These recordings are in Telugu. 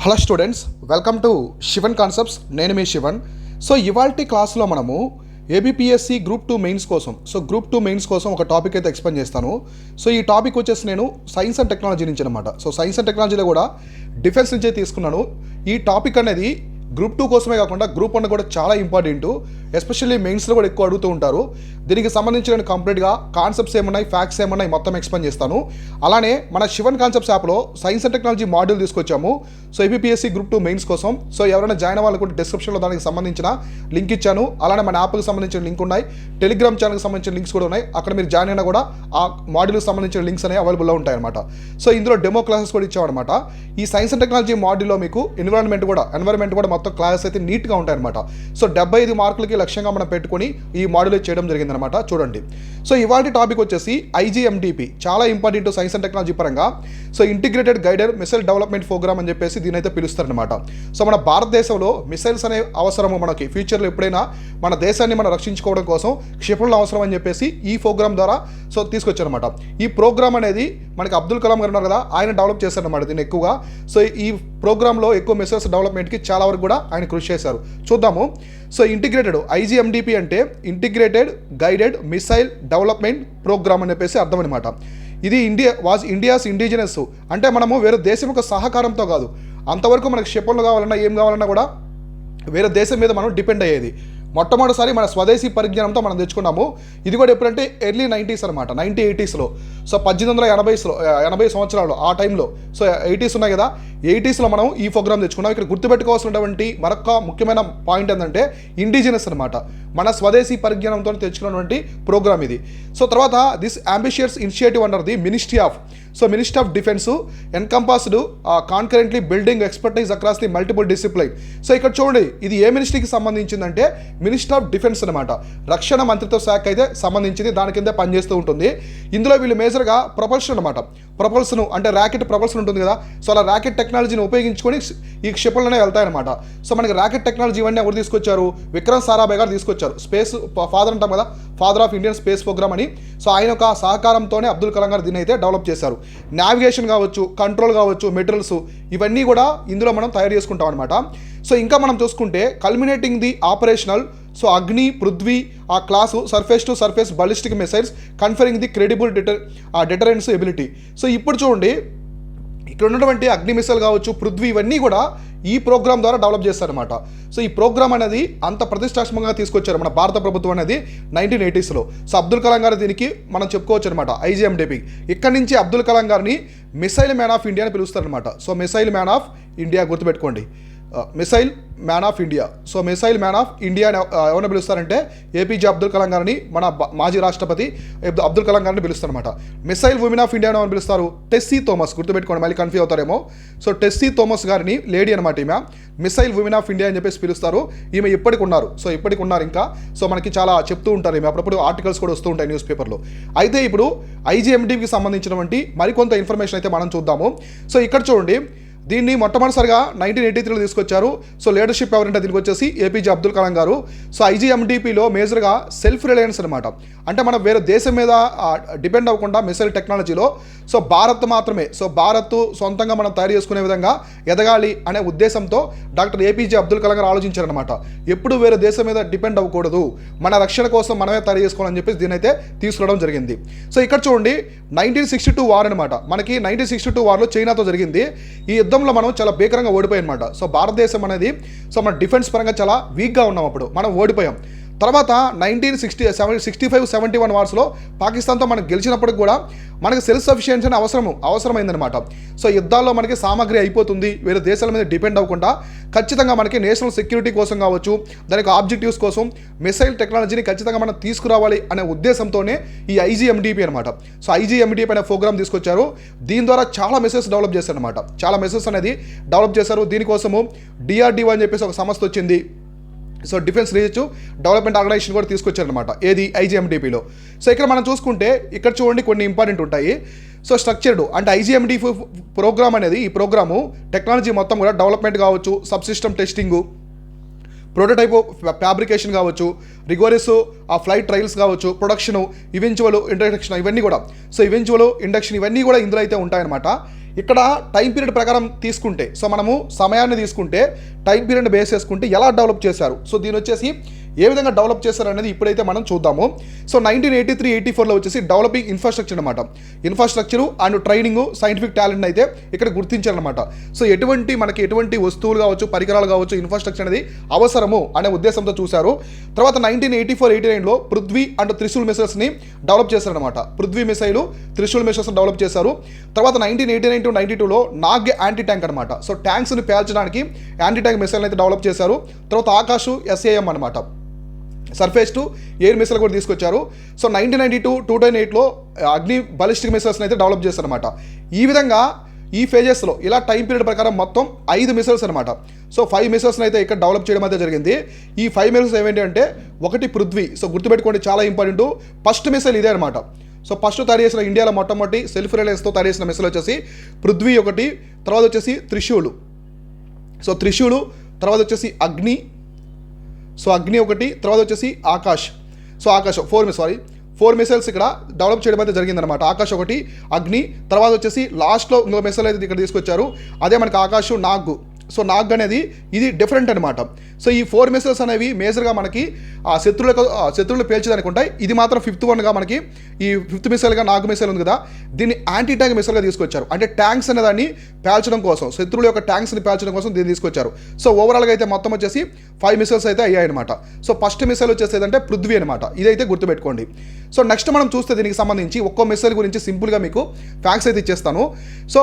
Hello students, welcome to Shivan concepts. నేను మీ శివన్. సో ఇవాల్టి క్లాస్లో మనము ఏబిపిఎస్సి గ్రూప్ 2 మెయిన్స్ కోసం గ్రూప్ 2 మెయిన్స్ కోసం ఒక టాపిక్ అయితే ఎక్స్ప్లెయిన్ చేస్తాను. సో ఈ టాపిక్ వచ్చేసి నేను సైన్స్ అండ్ టెక్నాలజీ నుంచి అనమాట. సో సైన్స్ అండ్ టెక్నాలజీలో కూడా డిఫెన్స్ నుంచే తీసుకున్నాను. ఈ టాపిక్ అనేది గ్రూప్ 2 కోసమే కాకుండా గ్రూప్ 1 కూడా చాలా ఇంపార్టెంట్. ఎస్పెషల్లీ మెయిన్స్లో కూడా ఎక్కువ అడుగుతూ ఉంటారు. దీనికి సంబంధించి నేను కంప్లీట్గా కాన్సెప్ట్స్ ఏమున్నాయి, ఫ్యాక్ట్స్ ఏమున్నాయి మొత్తం ఎక్స్ప్లెయిన్ చేస్తాను. అలానే మన శివన్ కాన్సెప్ట్స్ యాప్లో సైన్స్ అండ్ టెక్నాలజీ మాడ్యూల్ తీసుకొచ్చాము. సో ఏబిపిఎస్సి గ్రూప్ 2 మెయిన్స్ కోసం. సో ఎవరైనా జాయిన్ అవ్వాలనుకుంటే డిస్క్రిప్షన్లో దానికి సంబంధించిన లింక్ ఇచ్చాను. అలానే మన యాప్కి సంబంధించిన లింక్ ఉన్నాయి, టెలిగ్రామ్ ఛానల్కి సంబంధించిన లింక్స్ కూడా ఉన్నాయి. అక్కడ మీరు జాయిన్ అయినా కూడా ఆ మాడ్యూల్కి సంబంధించిన లింక్స్ అనేవి అవైలబుల్లో ఉంటాయి అనమాట. సో ఇందులో డెమో క్లాసెస్ కూడా ఇచ్చామన్నమాట. ఈ సైన్స్ అండ్ టెక్నాలజీ మాడ్యూల్లో మీకు ఎన్విరాన్మెంట్ కూడా మొత్తం క్లాసెస్ అయితే నీట్గా ఉంటాయన్నమాట. సో 75 మార్కులకి లక్ష్యంగా మనం పెట్టుకొని ఈ మాడ్యూల్ చేయడం జరిగిందనమాట. చూడండి. సో ఇవాళ టాపిక్ వచ్చేసి ఐజీఎండిపి, చాలా ఇంపార్టెంట్ సైన్స్ అండ్ టెక్నాలజీ పరంగా. So integrated guided missile development programme అని చెప్పేసి దీని అయితే పిలుస్తారనమాట. సో మన భారతదేశంలో మిసైల్స్ అనే అవసరము మనకి ఫ్యూచర్లో ఎప్పుడైనా మన దేశాన్ని మనం రక్షించుకోవడం కోసం క్షిపణులు అవసరం అని చెప్పేసి ఈ ప్రోగ్రామ్ ద్వారా సో తీసుకొచ్చారనమాట. ఈ ప్రోగ్రామ్ అనేది మనకి అబ్దుల్ కలాం గారు ఉన్నారు కదా, ఆయన డెవలప్ చేశారనమాట దీన్ని ఎక్కువగా. సో ఈ ప్రోగ్రాంలో ఎక్కువ మిసైల్స్ డెవలప్మెంట్కి చాలా వరకు కూడా ఆయన కృషి చేశారు. చూద్దాము. సో ఇంటిగ్రేటెడ్ ఐజీఎండిపి అంటే integrated guided missile development programme అని చెప్పేసి అర్థం అనమాట. ఇది ఇండియాస్ ఇండిజినస్, అంటే మనము వేరే దేశం యొక్క సహకారంతో కాదు, అంతవరకు మనకి క్షిపణులు కావాలన్నా ఏం కావాలన్నా కూడా వేరే దేశం మీద మనం డిపెండ్ అయ్యేది. మొట్టమొదటిసారి మన స్వదేశీ పరిజ్ఞానంతో మనం తెచ్చుకున్నాము. ఇది కూడా ఎప్పుడంటే ఎర్లీ 90s అనమాట, 1980sలో. సో 1880 సంవత్సరాలు ఆ టైంలో. సో 80s ఉన్నాయి కదా, 80sలో మనం ఈ ప్రోగ్రామ్ తెచ్చుకున్నాం. ఇక్కడ గుర్తుపెట్టుకోవాల్సినటువంటి మరొక ముఖ్యమైన పాయింట్ ఏంటంటే ఇండిజినస్ అనమాట, మన స్వదేశీ పరిజ్ఞానంతో తెచ్చుకున్నటువంటి ప్రోగ్రామ్ ఇది. సో తర్వాత this ambitious initiative under the ministry of defence encompassed concurrently building expertise across the multiple discipline. So ఇక్కడ చూడండి, ఇది ఏ మినిస్ట్రీకి సంబంధించిందంటే మినిస్టర్ ఆఫ్ డిఫెన్స్ అనమాట, రక్షణ మంత్రిత్వ శాఖ అయితే సంబంధించింది, దాని కింద పనిచేస్తూ ఉంటుంది. ఇందులో వీళ్ళు మేజర్గా ప్రొపల్షన్ అనమాట, ప్రొపల్సన్ అంటే ర్యాకెట్ ప్రొపల్షన్ ఉంటుంది కదా. సో అలా ర్యాకెట్ టెక్నాలజీని ఉపయోగించుకొని ఈ క్షిపణులనే వెళ్తాయన్నమాట. సో మనకి ర్యాకెట్ టెక్నాలజీ ఇవన్నీ ఎవరు తీసుకొచ్చారు? విక్రమ్ సారాభాయ్ గారు తీసుకొచ్చారు. స్పేస్ ఫాదర్ అంటాం కదా, father of Indian space programme అని. సో ఆయన యొక్క సహకారంతోనే అబ్దుల్ కలాం గారు దీన్ని అయితే డెవలప్ చేశారు. నావిగేషన్ కావచ్చు, కంట్రోల్ కావచ్చు, మెటీరియల్స్ ఇవన్నీ కూడా ఇందులో మనం తయారు చేసుకుంటాం అనమాట. సో ఇంకా మనం చూసుకుంటే కల్మినేటింగ్ ది ఆపరేషనల్ అగ్ని, పృథ్వీ ఆ class surface to surface ballistic missiles conferring the credible deterrence ability. So ఇప్పుడు చూడండి, ఇక్కడ ఉన్నటువంటి అగ్ని మిసైల్ కావచ్చు, పృథ్వీ ఇవన్నీ కూడా ఈ ప్రోగ్రామ్ ద్వారా డెవలప్ చేస్తారనమాట. సో ఈ ప్రోగ్రామ్ అనేది అంత ప్రతిష్టాత్మకంగా తీసుకొచ్చారు మన భారత ప్రభుత్వం అనేది 1980sలో. సో అబ్దుల్ కలాం గారు దీనికి మనం చెప్పుకోవచ్చు అనమాట, ఐజీఎండిపి. ఇక్కడ నుంచి అబ్దుల్ కలాం గారిని మిసైల్ మ్యాన్ ఆఫ్ ఇండియా అని పిలుస్తారనమాట. So missile man of India గుర్తుపెట్టుకోండి, missile man of India. So missile man of India ఎవరిని పిలుస్తారంటే ఏపీజే అబ్దుల్ కలాం గారిని, మన మాజీ రాష్ట్రపతి అబ్దుల్ కలాం గారిని పిలుస్తారనమాట. మిసైల్ ఉమెన్ ఆఫ్ ఇండియా అని పిలుస్తారు టెస్సీ థోమస్, గుర్తుపెట్టుకోండి, మళ్ళీ కన్ఫ్యూజ్ అవుతారేమో. సో టెస్సీ థోమస్ గారిని, లేడీ అనమాట ఈమె, మిసైల్ ఉమెన్ ఆఫ్ ఇండియా అని చెప్పేసి పిలుస్తారు. ఈమె ఇప్పటికి ఉన్నారు ఇంకా. సో మనకి చాలా చెప్తూ ఉంటారు ఈమె, అప్పుడప్పుడు ఆర్టికల్స్ కూడా వస్తూ ఉంటాయి న్యూస్ పేపర్లో. అయితే ఇప్పుడు ఐజీఎండికి సంబంధించినటువంటి మరికొంత ఇన్ఫర్మేషన్ అయితే మనం చూద్దాము. సో ఇక్కడ చూడండి, దీన్ని మొట్టమొదటిసారిగా 1983లో తీసుకొచ్చారు. సో లీడర్షిప్ ఎవరంటే దీనికి వచ్చేసి ఏపీజే అబ్దుల్ కలాం గారు. సో ఐజీఎండిపిలో మేజర్గా సెల్ఫ్ రిలయన్స్ అనమాట, అంటే మనం వేరే దేశం మీద డిపెండ్ అవ్వకుండా మిసైల్ టెక్నాలజీలో భారత్ సొంతంగా మనం తయారు చేసుకునే విధంగా ఎదగాలి అనే ఉద్దేశంతో డాక్టర్ ఏపీజే అబ్దుల్ కలాం గారు ఆలోచించారనమాట. ఎప్పుడు వేరే దేశం మీద డిపెండ్ అవ్వకూడదు, మన రక్షణ కోసం మనమే తయారు చేసుకోవాలని చెప్పేసి దీని అయితే తీసుకురావడం జరిగింది. సో ఇక్కడ చూడండి, 1962 వార్ అనమాట, మనకి 1962 వార్లో చైనాతో జరిగింది. ఈ యుద్ధంలో మనం చాలా భీకరంగా ఓడిపోయాం అనమాట. సో భారతదేశం అనేది మన డిఫెన్స్ పరంగా చాలా వీక్గా ఉన్నాం, అప్పుడు మనం ఓడిపోయాం. తర్వాత 1965-71 వార్స్లో పాకిస్తాన్తో మనం గెలిచినప్పటికి కూడా మనకి సెల్ఫ్ సఫిషియన్సీ అని అవసరమైందనమాట. సో యుద్ధాల్లో మనకి సామాగ్రి అయిపోతుంది, వేరే దేశాల మీద డిపెండ్ అవ్వకుండా ఖచ్చితంగా మనకి నేషనల్ సెక్యూరిటీ కోసం కావచ్చు, దానికి ఆబ్జెక్టివ్స్ కోసం మిసైల్ టెక్నాలజీని ఖచ్చితంగా మనం తీసుకురావాలి అనే ఉద్దేశంతోనే ఈ ఐజీఎండిపి అనమాట. సో ఐజీఎండిపి అనే ప్రోగ్రామ్ తీసుకొచ్చారు. దీని ద్వారా చాలా మిసైల్స్ డెవలప్ చేశారనమాట, చాలా మిసైల్స్ అనేది డెవలప్ చేశారు. దీనికోసము డిఆర్డిఓ అని చెప్పేసి ఒక సంస్థ వచ్చింది. So defence research development organisation కూడా తీసుకొచ్చారనమాట, ఏది ఐజీఎండిపిలో. సో ఇక్కడ మనం చూసుకుంటే ఇక్కడ చూడండి కొన్ని ఇంపార్టెంట్ ఉంటాయి. సో స్ట్రక్చర్డ్ అంటే ఐజీఎండిపి ప్రోగ్రామ్ అనేది, ఈ ప్రోగ్రాము టెక్నాలజీ మొత్తం కూడా డెవలప్మెంట్ కావచ్చు, sub system testing, prototype fabrication కావచ్చు, రిగోరస్ ఆ ఫ్లైట్ ట్రయల్స్ కావచ్చు, ప్రొడక్షను, ఈవెన్చువల్ ఇంట్రడక్షన్ ఇవన్నీ కూడా. సో ఈవెన్చువల్ ఇండక్షన్ ఇవన్నీ కూడా ఇందులో అయితే ఉంటాయన్నమాట. ఇక్కడ టైం పీరియడ్ ప్రకారం తీసుకుంటే, సో మనము సమయాన్ని తీసుకుంటే టైం పీరియడ్ బేస్ చేసుకుంటే ఎలా డెవలప్ చేశారు, సో దీని వచ్చేసి ఏ విధంగా డెవలప్ చేశారు అనేది ఇప్పుడైతే మనం చూద్దాము. సో 1983-84లో వచ్చేసి డెవలపింగ్ ఇన్ఫ్రాస్ట్రక్చర్ అనమాట. Infrastructure and training, scientific talent అయితే ఇక్కడ గుర్తించారనమాట. సో మనకి ఎటువంటి వస్తువులు కావచ్చు, పరికరాలు కావచ్చు, ఇన్ఫ్రాస్ట్రక్చర్ అనేది అవసరము అనే ఉద్దేశంతో చూశారు. తర్వాత 1984-89లో పృథ్వీ అండ్ త్రిశూల్ మిసైల్స్ని డెవలప్ చేశారనమాట. Prithvi missile, Trishul missiles develop చేశారు. తర్వాత 1989-92లో నాగ్ యాంటీ ట్యాంక్ అనమాట. సో ట్యాంక్స్ని పేల్చడానికి యాంటీ ట్యాంక్ మిసైల్ అయితే డెవలప్ చేశారు. తర్వాత ఆకాశ్ SAM అనమాట, సర్ఫేస్ టు ఎయిర్ మిసైల్ కూడా తీసుకొచ్చారు. సో 1992-2008లో అగ్ని బాలిస్టిక్ మిసైల్స్ని అయితే డెవలప్ చేశారనమాట. ఈ విధంగా ఈ ఫేజెస్లో ఇలా టైం పీరియడ్ ప్రకారం మొత్తం 5 మిసైల్స్ అనమాట. సో 5 మిసైల్స్ని అయితే ఇక్కడ డెవలప్ చేయడం అయితే జరిగింది. ఈ 5 మిసైల్స్ ఏమేంటి అంటే, ఒకటి పృథ్వీ, సో గుర్తుపెట్టుకోండి చాలా ఇంపార్టెంట్. ఫస్ట్ మిసైల్ ఇదే అనమాట. సో ఫస్ట్ తయారు చేసిన ఇండియాలో మొట్టమొదటి సెల్ఫ్ రిలయన్స్తో తయారు చేసిన మిసైల్ వచ్చేసి పృథ్వీ ఒకటి, తర్వాత వచ్చేసి త్రిశూలు, సో త్రిశూలు, తర్వాత వచ్చేసి అగ్ని, సో అగ్ని ఒకటి, తర్వాత వచ్చేసి ఆకాష్, సో ఆకాష్ 4 మిసైల్స్ ఇక్కడ డెవలప్ చేయడం అయితే జరిగిందనమాట. ఆకాష్ ఒకటి, అగ్ని, తర్వాత వచ్చేసి లాస్ట్లో ఇంకో మిసైల్ అయితే ఇక్కడ తీసుకొచ్చారు, అదే మనకి ఆకాష్ నాగ్. సో నాగ్ అనేది ఇది డిఫరెంట్ అనమాట. సో ఈ 4 మిసైల్స్ అనేవి మేజర్గా మనకి శత్రువులు పేల్చడానికి ఉంటాయి. ఇది మాత్రం 5th వన్గా మనకి ఈ 5th మిసైల్గా నాగ్ మిసైల్ ఉంది కదా, దీన్ని యాంటీ ట్యాంక్ మిసైల్గా తీసుకొచ్చారు. అంటే ట్యాంక్స్ అనే దాన్ని పేల్చడం కోసం, శత్రువుల యొక్క ట్యాంక్స్ని పేల్చడం కోసం దీన్ని తీసుకొచ్చారు. సో ఓవరాల్గా అయితే మొత్తం వచ్చేసి 5 మిసైల్స్ అయితే అయ్యాయి అనమాట. సో ఫస్ట్ మిసైల్ వచ్చేసి ఏదంటే పృథ్వీ అనమాట, ఇదైతే గుర్తుపెట్టుకోండి. సో నెక్స్ట్ మనం చూస్తే దీనికి సంబంధించి ఒక్కో మిసైల్ గురించి సింపుల్గా మీకు ఫ్యాక్ట్స్ అయితే ఇచ్చేస్తాను. సో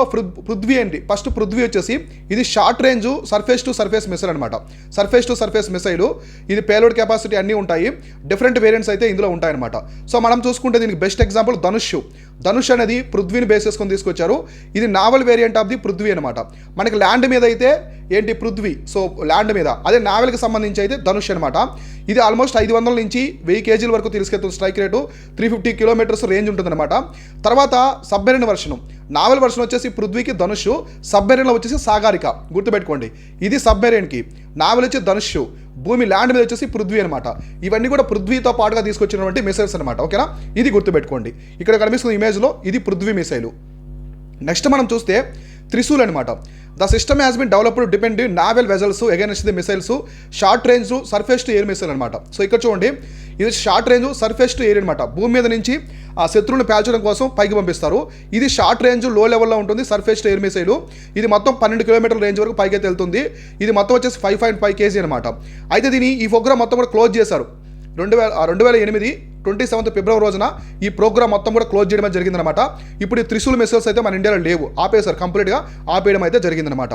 పృథ్వీ ఏంటి, ఫస్ట్ పృథ్వీ వచ్చేసి ఇది short range surface to surface missile అనమాట. సర్ఫేస్ టు సర్ఫేస్ మిసైల్, ఇది పేలోడ్ కెపాసిటీ అన్నీ ఉంటాయి, డిఫరెంట్ వేరియంట్స్ అయితే ఇందులో ఉంటాయన్నమాట. సో మనం చూసుకుంటే దీనికి బెస్ట్ ఎగ్జాంపుల్ ధనుష్ అనేది పృథ్వీని బేస్ చేసుకొని తీసుకొచ్చారు. ఇది naval variant of the Prithvi అనమాట. మనకి ల్యాండ్ మీద అయితే ఏంటి పృథ్వీ, సో ల్యాండ్ మీద, అదే నావల్కి సంబంధించి అయితే ధనుష్ అనమాట. ఇది ఆల్మోస్ట్ 500 నుంచి 1000 kg వరకు తీసుకెళ్తుంది. స్ట్రైక్ రేటు 350 కిలోమీటర్స్ రేంజ్ ఉంటుందన్నమాట. తర్వాత సబ్మెరీన్ వర్షన్, నావల్ వర్షన్ వచ్చేసి పృథ్వీకి ధనుష్, సబ్మెరీన్లో వచ్చేసి సాగరిక, గుర్తుపెట్టుకోండి. ఇది సబ్మెరీన్కి, నావల్ వచ్చి ధనుష్, భూమి ల్యాండ్ మీద వచ్చేసి పృథ్వీ అనమాట. ఇవన్నీ కూడా పృథ్వీతో పాటుగా తీసుకొచ్చినటువంటి మిసైల్స్ అనమాట. ఓకేనా, ఇది గుర్తుపెట్టుకోండి. ఇక్కడ కనిపిస్తున్న ఇమేజ్లో ఇది పృథ్వీ మిసైలు. నెక్స్ట్ మనం చూస్తే త్రిశూల్ అనమాట. The system has been developed defend naval vessels against the missiles, short range surface to air missile అనమాట. సో ఇక్కడ చూడండి, ఇది short range surface to air అనమాట. భూమి మీద నుంచి ఆ శత్రువులను పేల్చడం కోసం పైకి పంపిస్తారు. ఇది షార్ట్ రేంజ్ లో లెవెల్లో ఉంటుంది, సర్ఫేస్ టు ఎయిర్ మిసైల్. ఇది మొత్తం 12 కిలోమీటర్ల రేంజ్ వరకు పైకి అయితే వెళ్తుంది. ఇది మొత్తం వచ్చేసి 5.5 kg అనమాట. అయితే దీని ఈ ప్రోగ్రామ్ మొత్తం కూడా క్లోజ్ చేశారు 2008 27 ఫిబ్రవరి రోజున ఈ ప్రోగ్రామ్ మొత్తం కూడా క్లోజ్ చేయడం జరిగిందనమాట. ఇప్పుడు ఈ త్రిశూల్ మిసైల్స్ అయితే మన ఇండియాలో లేవు, ఆపేశారు, కంప్లీట్గా ఆపేయడం అయితే జరిగిందనమాట.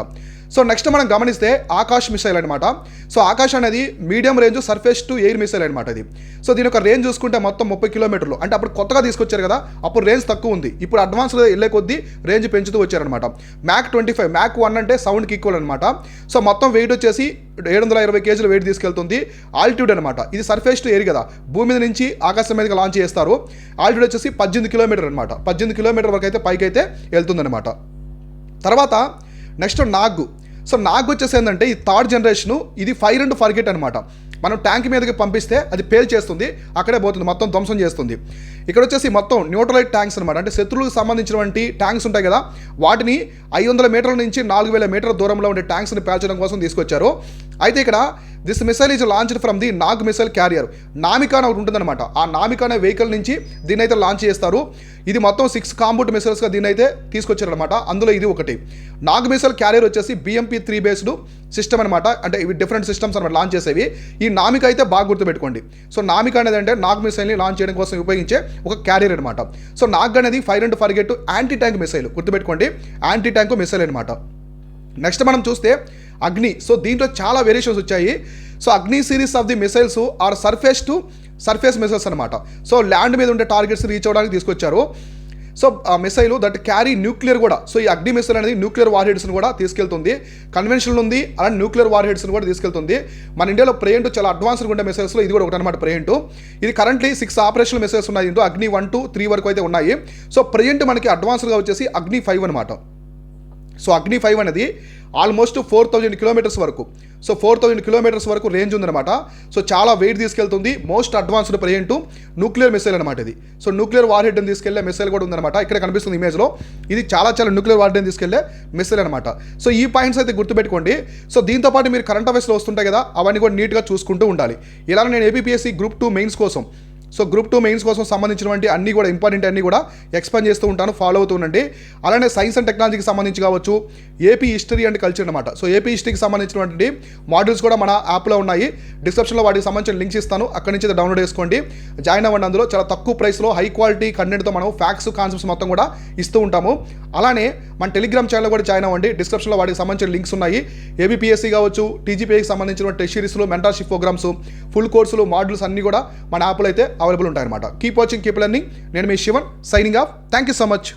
సో నెక్స్ట్ మనం గమనిస్తే ఆకాష్ మిసైల్ అనమాట. సో ఆకాష్ అనేది medium range surface to air missile అనమాట ఇది. సో దీని యొక్క రేంజ్ చూసుకుంటే మొత్తం 30 కిలోమీటర్లు, అంటే అప్పుడు కొత్తగా తీసుకొచ్చారు కదా, అప్పుడు రేంజ్ తక్కువ ఉంది, ఇప్పుడు అడ్వాన్స్లో వెళ్ళే కొద్దీ రేంజ్ పెంచుతూ వచ్చారనమాట. మ్యాక్ 25, మ్యాక్ 1 అంటే సౌండ్కి ఈక్వల్ అనమాట. సో మొత్తం వెయిట్ వచ్చేసి 720 kg వెయిట్ తీసుకెళ్తుంది. ఆల్టిట్యూడ్ అనమాట, ఇది సర్ఫేస్ టు ఎయిర్ కదా, భూమి మీద నుంచి ఆకాశం మీదకి లాంచ్ చేస్తారు. ఆల్టిట్యూడ్ వచ్చేసి 18 కిలోమీటర్ అనమాట. 18 కిలోమీటర్ వరకు అయితే పైకి అయితే వెళ్తుందనమాట. తర్వాత నెక్స్ట్ నాగ్. సో నాగ్ వచ్చేసి ఏంటంటే ఈ 3rd జనరేషన్, ఇది ఫైర్ అండ్ ఫర్గెట్ అనమాట. మనం ట్యాంక్ మీదకి పంపిస్తే అది పేల్ చేస్తుంది, అక్కడే పోతుంది, మొత్తం ధ్వంసం చేస్తుంది. ఇక్కడ వచ్చేసి మొత్తం న్యూట్రలైట్ ట్యాంక్స్ అనమాట. అంటే శత్రువులకు సంబంధించినటువంటి ట్యాంక్స్ ఉంటాయి కదా, వాటిని 500 మీటర్ల నుంచి 4000 మీటర్ల దూరంలో ఉండే ట్యాంక్స్ని పేల్చడం కోసం తీసుకొచ్చారు. అయితే ఇక్కడ this missile is launched from the Nag missile carrier. NAMICA ఒకటి ఉంటుందన్నమాట, ఆ నామికా అనే వెహికల్ నుంచి దీన్ని అయితే లాంచ్ చేస్తారు. ఇది మొత్తం 6 కాంబోట్ మిసైల్స్గా దీన్ని అయితే తీసుకొచ్చారనమాట. అందులో ఇది ఒకటి. నాగ్ మిసైల్ క్యారియర్ వచ్చేసి BMP-3 బేస్డ్ సిస్టమ్ అనమాట. అంటే ఇవి డిఫరెంట్ సిస్టమ్స్ అనమాట లాంచ్ చేసేవి. ఈ నామికా అయితే బాగా గుర్తుపెట్టుకోండి. సో నామికా అనేది అంటే నాగ్ మిసైల్ని లాంచ్ చేయడం కోసం ఉపయోగించే ఒక క్యారియర్ అనమాట. సో నాగ్ అనేది fire and forget anti tank missile, గుర్తుపెట్టుకోండి, యాంటీ ట్యాంక్ మిసైల్ అనమాట. నెక్స్ట్ మనం చూస్తే అగ్ని. సో దీంట్లో చాలా వేరియేషన్స్ వచ్చాయి. So Agni series of the missiles are surface to surface missiles అనమాట. సో ల్యాండ్ మీద ఉండే టార్గెట్స్ రీచ్ అవ్వడానికి తీసుకొచ్చారు. సో ఆ మిసైల్ దట్ క్యారీ న్యూక్లియర్ కూడా. సో ఈ అగ్ని మిసైల్ అనేది న్యూక్లియర్ వార్ హెడ్స్ని కూడా తీసుకెళ్తుంది. కన్వెన్షనల్ ఉంది, అలానే న్యూక్లియర్ వార్ హెడ్స్ని కూడా తీసుకెళ్తుంది. మన ఇండియాలో ప్రేయంట్ చాలా అడ్వాన్స్గా ఉండే మిసైల్స్లో ఇది కూడా ఒకటి అనమాట ప్రేయంట్. ఇది కరెంట్లీ 6 ఆపరేషనల్ మిసైల్స్ ఉన్నాయి. ఇందులో అగ్ని 1 to 3 వరకు అయితే ఉన్నాయి. సో ప్రేయంట్ మనకి అడ్వాన్స్గా వచ్చేసి అగ్ని 5 అనమాట. సో అగ్ని 5 అనేది ఆల్మోస్ట్ 4000 కిలోమీటర్స్ వరకు, సో 4000 కిలోమీటర్స్ వరకు రేంజ్ ఉందన్నమాట. సో చాలా వెయిట్ తీసుకెళ్తుంది. Most advanced present nuclear missile అనమాట ఇది. సో న్యూక్లియర్ వార్ హెడ్ని తీసుకెళ్లే మిసైల్ కూడా ఉందన్నమాట. ఇక్కడ కనిపిస్తుంది ఇమేజ్లో, ఇది చాలా న్యూక్లియర్ వార్ హెడ్ని తీసుకెళ్లే మిసైల్ అనమాట. సో ఈ పాయింట్స్ అయితే గుర్తుపెట్టుకోండి. సో దీంతో పాటు మీరు కరెంట్ అఫైర్స్లో వస్తుంటాయి కదా, అవన్నీ కూడా నీట్గా చూసుకుంటూ ఉండాలి. ఇలా నేను ఏబిపిఎస్సి గ్రూప్ 2 మెయిన్స్ కోసం, సో గ్రూప్ 2 మెయిన్స్ కోసం సంబంధించినటువంటి అన్నీ కూడా ఇంపార్టెంట్ అన్నీ కూడా ఎక్స్ప్లెయిన్ చేస్తూ ఉంటాను, ఫాలో అవుతూ ఉండండి. అలానే సైన్స్ అండ్ టెక్నాలజీకి సంబంధించి కావచ్చు, ఏపీ హిస్టరీ అండ్ కల్చర్ అనమాట. సో ఏపీ హిస్టరీకి సంబంధించినటువంటి మాడ్యూల్స్ కూడా మన యాప్లో ఉన్నాయి. డిస్క్రిప్షన్లో వాటికి సంబంధించిన లింక్స్ ఇస్తాను, అక్కడి నుంచి డౌన్లోడ్ చేసుకోండి, జాయిన్ అవ్వండి. అందులో చాలా తక్కువ ప్రైస్లో హై క్వాలిటీ కంటెంట్తో మనం ఫ్యాక్ట్స్ కాన్సెప్ట్స్ మొత్తం కూడా ఇస్తూ ఉంటాము. అలానే మన టెలిగ్రామ్ ఛానల్ కూడా జాయిన్ అవ్వండి, డిస్క్రిప్షన్లో వాటికి సంబంధించిన లింక్స్ ఉన్నాయి. ఏబిపిఎస్సి కావచ్చు, టీజీపీఐకి సంబంధించిన టెస్ట్ సిరీస్లు, మెంటర్షిప్ ప్రోగ్రామ్స్, ఫుల్ కోర్సులు, మాడ్యూల్స్ అన్నీ కూడా మన యాప్లో అయితే అవైలబుల్ ఉంటాయన్నమాట. Keep watching, keep learning. నేను మీ Sivan, signing off. Thank you so much.